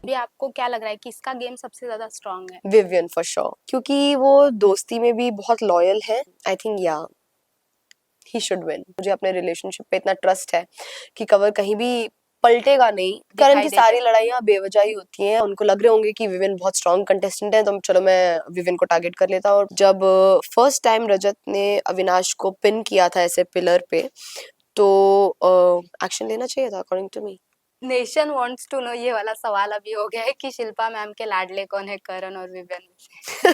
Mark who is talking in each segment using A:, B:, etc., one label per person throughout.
A: अभी आपको क्या लग रहा है किसका गेम सबसे ज्यादा स्ट्रांग है?
B: विवियन फॉर श्योर, क्योंकि वो दोस्ती में भी बहुत लॉयल है। आई थिंक या ही शुड विन। मुझे अपने रिलेशनशिप पे इतना ट्रस्ट है कि कवर कहीं भी पलटेगा नहीं। करण की सारी लड़ाइयाँ बेवजह ही होती हैं। उनको लग रहे होंगे कि विविन बहुत स्ट्रॉन्ग कंटेस्टेंट है, तो चलो मैं विविन को टारगेट कर लेता हूँ। और जब फर्स्ट टाइम रजत ने अविनाश को पिन किया था ऐसे पिलर पे, तो एक्शन लेना चाहिए था according to me.
A: Nation wants to know, ये वाला सवाल अभी हो गया है कि शिल्पा मैम के लाडले कौन है, करण और विवियन में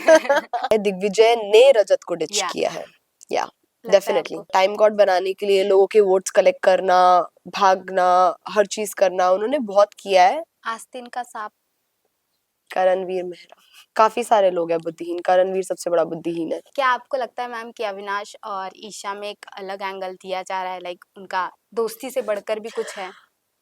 A: से?
B: दिग्विजय ने रजत को डिच
A: या
B: किया है। या
A: लगता है
B: डेफिनेटली
A: आपको?
B: टाइम गॉड बनाने के लिए लोगों के वोट्स कलेक्ट करना, भागना, हर चीज करना उन्होंने बहुत किया है।
A: आस्तीन का सांप।
B: करणवीर मेहरा, काफी सारे लोग हैं बुद्धिहीन, करणवीर सबसे बड़ा बुद्धिहीन है।
A: क्या आपको लगता है मैम कि अविनाश और ईशा में एक अलग एंगल दिया जा रहा है, लाइक उनका दोस्ती से बढ़कर भी कुछ है?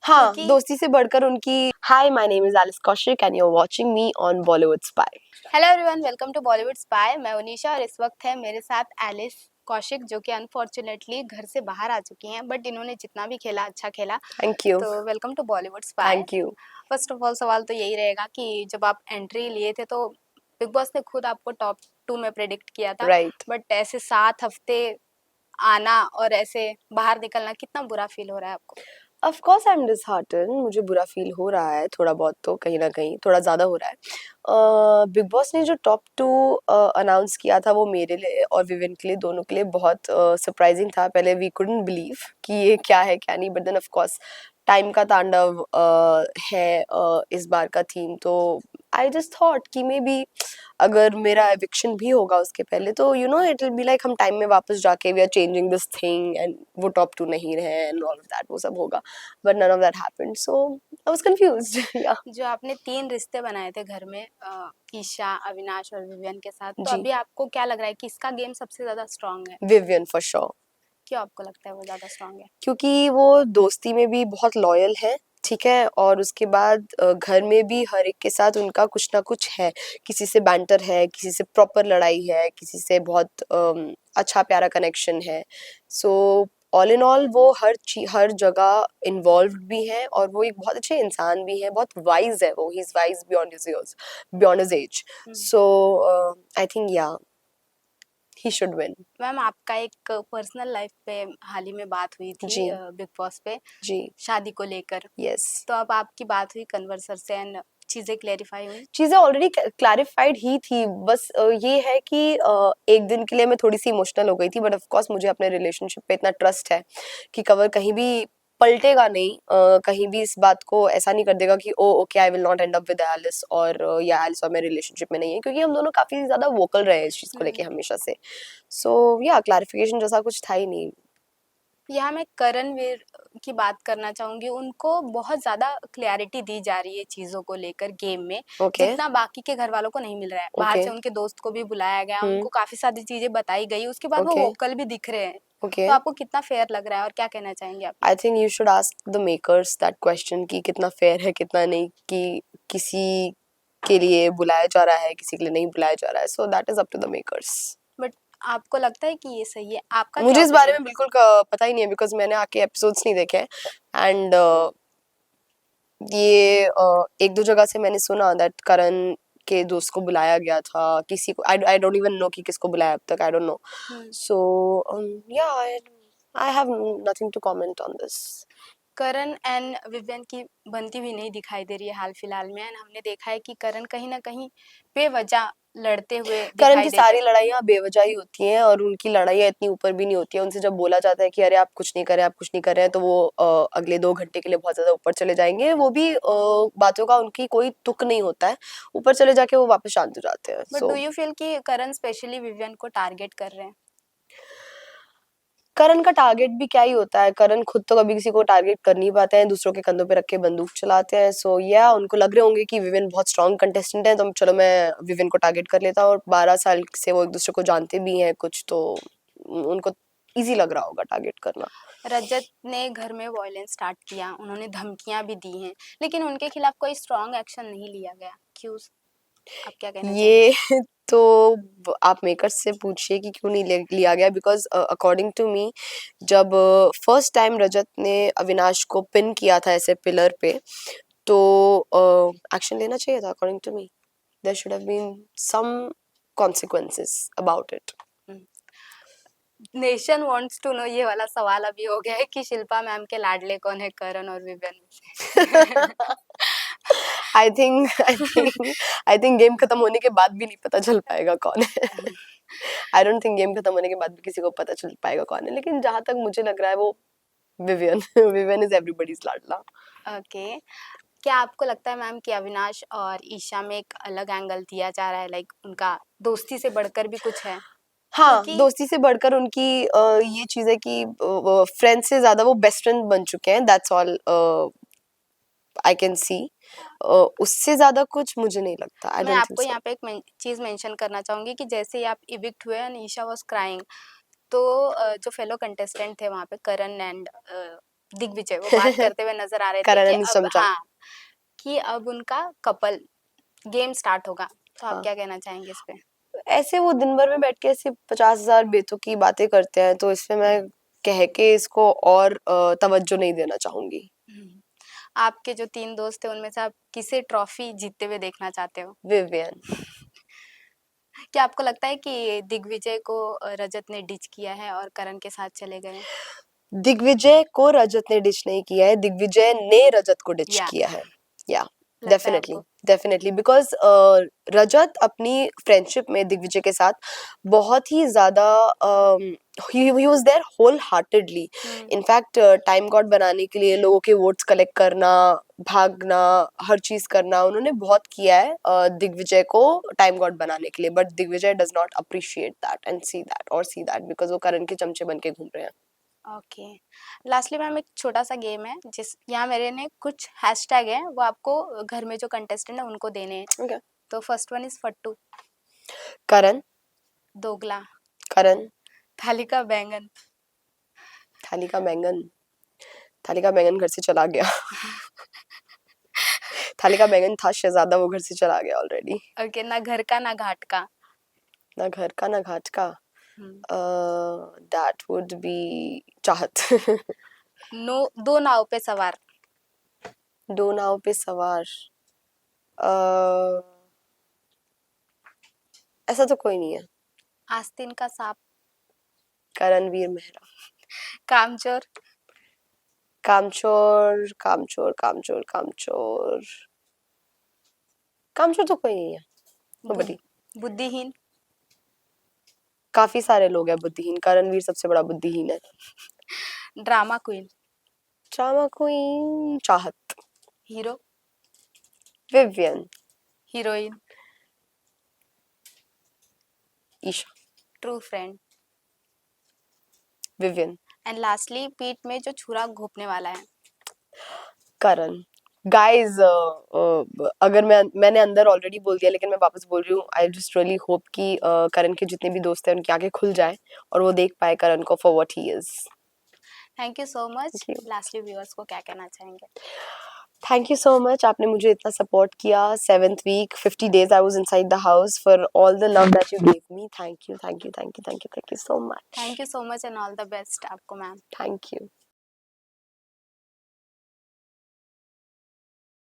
B: हाँ,
A: क्योंकि
B: दोस्ती से बढ़कर उनकी। Hi, my name is Alice Kaushik and you are watching me on Bollywood spy.
A: Hello everyone, welcome to Bollywood spy. मैं उनीशा और इस वक्त है मेरे साथ एलिस कौशिक, जो कि अनफॉर्चुनेटली घर से बाहर आ चुकी हैं, बट इन्होंने जितना भी खेला अच्छा खेला।
B: Thank you.
A: तो welcome to Bollywood spy.
B: Thank you.
A: First of all सवाल तो यही रहेगा कि जब आप एंट्री लिए थे तो बिग बॉस ने खुद आपको टॉप 2 में प्रेडिक्ट किया था,
B: राइट।
A: बट ऐसे 7 हफ्ते आना और ऐसे बाहर निकलना, कितना बुरा फील हो रहा है आपको?
B: Of course I am disheartened, मुझे बुरा फील हो रहा है थोड़ा बहुत, तो कहीं ना कहीं थोड़ा ज्यादा हो रहा है। बिग बॉस ने जो टॉप 2 अनाउंस किया था वो मेरे लिए और विविन के लिए, दोनों के लिए बहुत सरप्राइजिंग था। पहले वी कुडंट बिलीव कि ये क्या है क्या नहीं, but then of course time का तांडव है इस बार का थीम। तो आई जस्ट थॉट कि मे बी अगर मेरा एविक्शन भी होगा उसके पहले, तो you know it will be like हम टाइम में वापस जाके we are changing this thing and वो टॉप 2 नहीं रहे एंड ऑल ऑफ दैट, वो सब होगा, but none of that happened, so I was confused. या
A: जो आपने 3 रिश्ते बनाए थे घर में, ईशा, अविनाश और विवियन के साथ, तो
B: जी,
A: अभी आपको क्या लग रहा है किसका गेम सबसे ज्यादा स्ट्रांग है?
B: विवियन फॉर श्योर,
A: क्यों आपको लगता है वो ज्यादा स्ट्रांग है?
B: क्योंकि वो दोस्ती में भी बहुत लॉयल है, ठीक है, और उसके बाद घर में भी हर एक के साथ उनका कुछ ना कुछ है। किसी से बैंटर है, किसी से प्रॉपर लड़ाई है, किसी से बहुत अच्छा प्यारा कनेक्शन है। सो ऑल इन ऑल वो हर जगह इन्वॉल्व्ड भी है और वो एक बहुत अच्छे इंसान भी है, बहुत वाइज है वो, he is wise beyond his years, beyond his age. So I think या ही शुड विन।
A: मैम, आपका एक पर्सनल लाइफ पे हाल ही में बात हुई थी
B: जी
A: बिग बॉस पे,
B: जी।
A: शादी को लेकर।
B: यस।
A: तो अब आपकी बात हुई कन्वर्सर से एंड चीजें क्लेरिफाई हुई?
B: चीजें ऑलरेडी क्लैरिफाइड ही थी, बस ये है कि एक दिन के लिए मैं थोड़ी सी इमोशनल हो गई थी, बट ऑफ कोर्स मुझे अपने रिलेशनशिप पे इतना ट्रस्ट है कि कवर कहीं भी पलटेगा नहीं। कहीं भी इस बात को ऐसा नहीं कर देगा कि oh okay I will not end up with Alice, और या एलिस और मैं रिलेशनशिप में नहीं है, क्योंकि हम दोनों काफी ज्यादा वोकल रहे हैं इस चीज को लेके हमेशा से। सो या क्लैरिफिकेशन जैसा कुछ था ही नहीं।
A: यहाँ मैं करणवीर की बात करना चाहूंगी। उनको बहुत ज्यादा क्लैरिटी दी जा रही है चीजों को लेकर गेम में,
B: ओके।
A: जितना बाकी के घर वालों को नहीं मिल रहा है। बाहर
B: ओके।
A: से उनके दोस्त को भी बुलाया गया, उनको काफी सारी चीजें बताई गई, उसके बाद वो
B: ओके।
A: वोकल भी दिख रहे हैं।
B: ओके।
A: तो आपको कितना फेयर लग रहा है और क्या कहना चाहेंगे आप?
B: I think you should ask the makers that question कि कितना फेयर है कितना नहीं, कि किसी के लिए बुलाया जा रहा है, किसी के लिए नहीं बुलाया जा रहा है, so that is up to the makers.
A: But आपको लगता है कि ये सही है? आपका क्या
B: मुझे इस बारे
A: ओपिनियन?
B: में बिल्कुल पता ही नहीं है, बिकॉज मैंने आके एपिसोड्स नहीं देखे एंड ये एक दो जगह से मैंने सुना दैट करण के दोस्त को बुलाया गया था, किसी को आई डोंट इवन नो कि किसको बुलाया अब तक, I don't know. So yeah I have nothing to comment on this.
A: Karan and Vivian की बनती भी नहीं दिखाई दे रही है हाल फिलहाल में, एंड हमने देखा है कि करण कहीं ना कहीं बेवजह लड़ते हुए
B: करण
A: दिखाई
B: की
A: देते
B: सारी
A: हैं।
B: लड़ाइयाँ बेवजह ही होती हैं और उनकी लड़ाइयाँ इतनी ऊपर भी नहीं होती हैं। उनसे जब बोला जाता है कि अरे आप कुछ नहीं करें, आप कुछ नहीं कर रहे हैं, तो वो अगले 2 घंटे के लिए बहुत ज्यादा ऊपर चले जाएंगे। वो भी बातों का उनकी कोई तुक नहीं होता है, ऊपर चले जाके वो वापस शांत हो जाते हैं।
A: But
B: so
A: do you feel कि करण स्पेशली विवियन को टारगेट कर रहे हैं?
B: करण का टारगेट भी क्या ही होता है, करण खुद तो कभी किसी को टारगेट कर नहीं पाते हैं, दूसरों के कंधों पे रख के बंदूक चलाते हैं। सो या उनको लग रहे होंगे कि विविन बहुत स्ट्रॉन्ग कंटेस्टेंट है, तो चलो मैं विविन को टारगेट कर लेता हूँ। और 12 साल से वो एक दूसरे को जानते भी हैं कुछ, तो उनको इजी लग रहा होगा टारगेट करना।
A: रजत ने घर में वायलेंस स्टार्ट किया, उन्होंने धमकियां भी दी हैं, लेकिन उनके खिलाफ कोई स्ट्रॉन्ग एक्शन नहीं लिया गया। क्यों? आप क्या कहना चाहेंगे?
B: ये तो आप मेकर्स से पूछिए कि क्यों नहीं लिया गया, बिकॉज अकॉर्डिंग टू मी जब फर्स्ट टाइम रजत ने अविनाश को पिन किया था ऐसे पिलर पे, तो एक्शन लेना चाहिए था according to me. There should have been some consequences about it.
A: Nation wants to know, ये वाला सवाल अभी हो गया है कि शिल्पा मैम के लाडले कौन है, करण और विवियन में से?
B: आई थिंक गेम खत्म होने के बाद भी नहीं पता चल पाएगा कौन है. आई डोंट थिंक गेम खत्म होने के बाद भी किसी को पता चल पाएगा कौन है, लेकिन जहां तक मुझे लग रहा है वो विवियन. विवियन इज एवरीबॉडीज लाडला.
A: ओके, क्या आपको लगता है मैम कि अविनाश और ईशा में एक अलग एंगल दिया जा रहा है, लाइक उनका दोस्ती से बढ़कर भी कुछ है?
B: हाँ,
A: क्योंकि
B: दोस्ती से बढ़कर उनकी ये चीज है कि फ्रेंड से ज्यादा वो बेस्ट फ्रेंड बन चुके हैं. That's all I can see. उससे ज्यादा कुछ मुझे नहीं लगता. आई
A: मैं
B: डोंट थिंक
A: आपको
B: सो.
A: यहाँ पे एक चीज मेंशन करना चाहूंगी कि जैसे ही आप इविक्ट हुए एंड ईशा वाज क्राइंग, तो जो फेलो कंटेस्टेंट थे वहाँ पे करण एंड दिग्विजय, वो बात करते हुए नजर आ रहे थे
B: करण
A: कि
B: एंड
A: अब
B: चमचा.
A: हाँ, कि अब उनका कपल गेम स्टार्ट होगा. तो आप
B: हाँ,
A: क्या कहना चाहेंगे इस पे?
B: ऐसे वो दिन भर में बैठ के ऐसे 50,000 बेतुकी की बातें करते हैं, तो इसमें मैं कह के इसको और तवज्जो नहीं देना चाहूंगी.
A: हम्म। आपके जो 3 दोस्त थे उनमें से आप किसे ट्रॉफी जीतते हुए देखना चाहते हो?
B: विवियन.
A: क्या आपको लगता है कि दिग्विजय को रजत ने डिच किया है और करण के साथ चले गए?
B: दिग्विजय को रजत ने डिच नहीं किया है, दिग्विजय ने रजत को डिच
A: या
B: किया है. या
A: लगता है
B: डेफिनेटली,
A: आपको?
B: डेफिनेटली, बिकॉज रजत अपनी फ्रेंडशिप में दिग्विजय के साथ बहुत ही ज्यादा ही was there wholeheartedly. In fact time god बनाने के लिए लोगों के वोट्स कलेक्ट करना, भागना, हर चीज करना उन्होंने बहुत किया है दिग्विजय को टाइम गॉड बनाने के लिए. But Digvijay does not appreciate that and see that because वो करण के चमचे बन के घूम रहे हैं.
A: ओके, लास्टली मैम एक छोटा सा गेम है, जिस यहाँ मेरे ने कुछ हैशटैग है, वो आपको घर में जो कंटेस्टेंट है उनको देने हैं.
B: Okay.
A: तो फर्स्ट वन इज फट्टू,
B: करण.
A: दोगला,
B: करण.
A: थाली का बैंगन,
B: थाली का बैंगन. थाली का बैंगन घर से चला गया. थाली का बैंगन था शहजादा, वो घर से चला गया ऑलरेडी.
A: ओके, ना घर का ना घाट का.
B: ना घर का ना घाट का. दैट वुड बी चाहत.
A: नो, दो नाव पे सवार.
B: दो नाव पे सवार. uh, ऐसा तो कोई नहीं है.
A: आस्तीन का सांप.
B: करणवीर मेहरा.
A: कामचोर.
B: कामचोर. कामचोर. कामचोर. कामचोर. कामचोर तो कोई नहीं है. Nobody.
A: बुद्धिहीन.
B: काफी सारे लोग हैं बुद्धिहीन. करणवीर सबसे बड़ा बुद्धिहीन है.
A: Drama queen.
B: Drama queen Chahat.
A: Hero.
B: Vivian.
A: Heroine.
B: Eisha.
A: True friend.
B: Vivian.
A: And lastly पीठ में जो छुरा घोपने वाला है.
B: करण. गाइस अगर मैंने अंदर ऑलरेडी बोल दिया, लेकिन मैं वापस बोल रही हूँ. आई जस्ट रियली होप कि करण के जितने भी दोस्त हैं उनकी आंखें खुल जाए और वो देख पाए करण को for what he is.
A: Thank you so much.
B: Thank you.
A: Lastly viewers को क्या कहना चाहेंगे?
B: Thank you so much. आपने मुझे इतना सपोर्ट किया. 7th week 50 days I was inside the house for all the love that you give me. Thank you, thank you, thank you, thank you, thank you so much.
A: Thank you so much and all the best आपको ma'am.
B: Thank you.